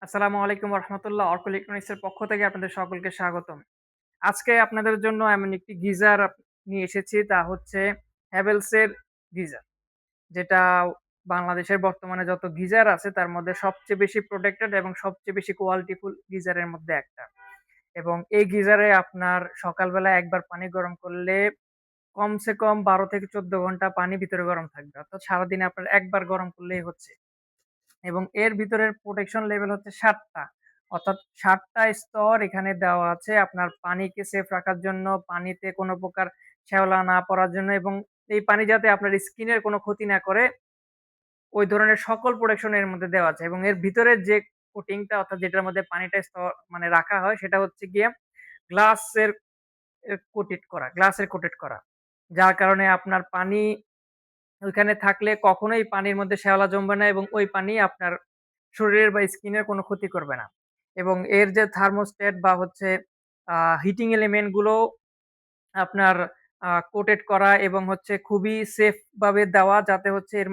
আসসালামু আলাইকুম রহমতুল্লাহ। অর্ক ইলেকট্রনিক্সের পক্ষ থেকে আপনাদের সকলকে স্বাগতম। আজকে আপনাদের জন্য এমন একটি গিজার নিয়ে এসেছি, তা হচ্ছে হ্যাভেলসের গিজার। যেটা বাংলাদেশের বর্তমানে যত গিজার আছে তার মধ্যে সবচেয়ে বেশি প্রোটেক্টেড এবং সবচেয়ে বেশি কোয়ালিটিফুল গিজারের মধ্যে একটা। এবং এই গিজারে আপনার সকালবেলা একবার পানি গরম করলে কমসে কম ১২ থেকে ১৪ ঘন্টা পানি ভিতরে গরম থাকবে। অর্থাৎ সারাদিনে আপনার একবার গরম করলেই হচ্ছে। এবং এর ভিতরের প্রোটেকশন লেভেল হচ্ছে ৭ টা। অর্থাৎ ৭ টা স্তর এখানে দেওয়া আছে আপনার পানিকে সেফ রাখার জন্য, পানিতে কোনো প্রকার শ্যাওলা না পড়ার জন্য এবং এই পানি যাতে আপনার স্কিনের কোনো ক্ষতি না করে, ওই ধরনের সকল প্রোটেকশন এর মধ্যে দেওয়া আছে। এবং এর ভিতরের যে কোটিংটা অর্থাৎ যেটার মধ্যে পানিটা মানে রাখা হয় সেটা হচ্ছে গিয়ে গ্লাসের গ্লাসের কোটেড করা। যার কারণে আপনার পানি ওইখানে থাকলে কখনোই পানির মধ্যে শ্যাওলা জমবে না এবং ওই পানি আপনার শরীরের বা স্কিনের কোনো ক্ষতি করবে না। এবং এর যে থার্মোস্ট্যাট বা হচ্ছে হিটিং এলিমেন্ট গুলো আপনার কোটেড করা এবং হচ্ছে খুবই সেফ ভাবে দেওয়া, যাতে হচ্ছে এর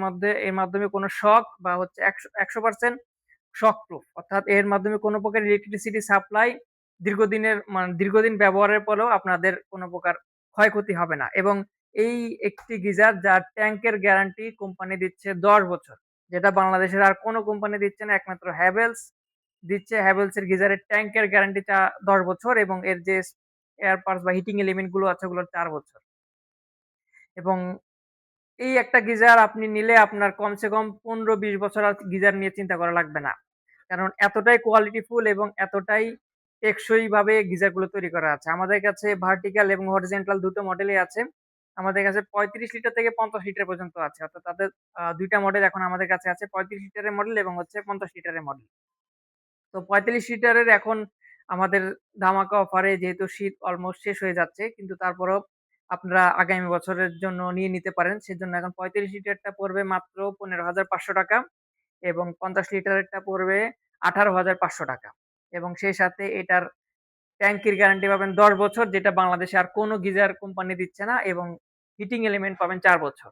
মাধ্যমে কোনো শক বা হচ্ছে ১০০% শক প্রুফ। অর্থাৎ এর মাধ্যমে কোনো প্রকার ইলেকট্রিসিটি সাপ্লাই দীর্ঘদিন ব্যবহারের পরেও আপনাদের কোনো প্রকার ক্ষয়ক্ষতি হবে না। এবং এই একটি গিজার যার ট্যাংকের গ্যারান্টি কোম্পানি দিচ্ছে ১০ বছর। যেটা বাংলাদেশের আর কোনো কোম্পানি দিচ্ছে না। একমাত্র হ্যাভেলস দিচ্ছে। হ্যাভেলস এর গিজারের ট্যাংকের গ্যারান্টিটা ১০ বছর এবং এর যে এয়ার পার্টস বা হিটিং এলিমেন্ট গুলো আছে ওগুলো ৪ বছর। এবং এই একটা গিজার আপনি নিলে আপনার কমসে কম ১৫-২০ বছর আর গিজার নিয়ে চিন্তা করা লাগবে না। কারণ এতটাই কোয়ালিটিফুল এবং এতটাই টেকসই ভাবে গিজার গুলো তৈরি করা আছে। আমাদের কাছে ভার্টিক্যাল এবং হরিজন্টাল দুটো মডেলই আছে। আমাদের কাছে ৩৫ লিটার থেকে ৫০ লিটার পর্যন্ত আছে। অর্থাৎ তাদের ২ টা মডেল এখন আমাদের কাছে আছে। ৩৫ লিটারের মডেল এবং হচ্ছে ৫০ লিটারের মডেল। তো ৪৫ লিটারের এখন আমাদের ধামাকা অফারে, যেহেতু শীত অলমোস্ট শেষ হয়ে যাচ্ছে, কিন্তু তারপরেও আপনারা আগামী বছরের জন্য নিয়ে নিতে পারেন। সেজন্য এখন ৩৫ লিটারটা পড়বে মাত্র ৳১৫,৫০০ এবং ৫০ লিটারেরটা পড়বে ৳১৮,৫০০ এবং সেই সাথে এটার ট্যাংকির গ্যারান্টি পাবেন ১০ বছর, যেটা বাংলাদেশে আর কোনো গিজার কোম্পানি দিচ্ছে না এবং হিটিং এলিমেন্ট পাবেন ৪ বছর।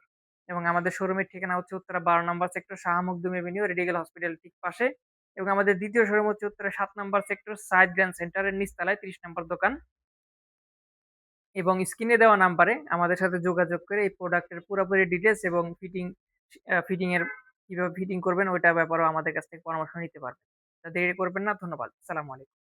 এবং আমাদের শোরুমের ঠিকানা হচ্ছে উত্তরা ১২ নম্বর sector, Shah Makhdum avenue, radical হসপিটালের ঠিক পাশে। এবং আমাদের দ্বিতীয় শোরুম হচ্ছে উত্তরা ৭ নম্বর সেক্টর, সাইড গ্র্যান্ড সেন্টারের নিচতলায় ৩০ নম্বর দোকান। এবং স্ক্রিনে দেওয়া নাম্বারে আমাদের সাথে যোগাযোগ করে এই প্রোডাক্টের পুরোপুরি ডিটেইলস এবং ফিটিং এর কিভাবে ফিটিং করবেন ওইটার ব্যাপারেও আমাদের কাছ থেকে পরামর্শ নিতে পারবেন। তা দেরি করবেন না। ধন্যবাদ। আসসালামু আলাইকুম।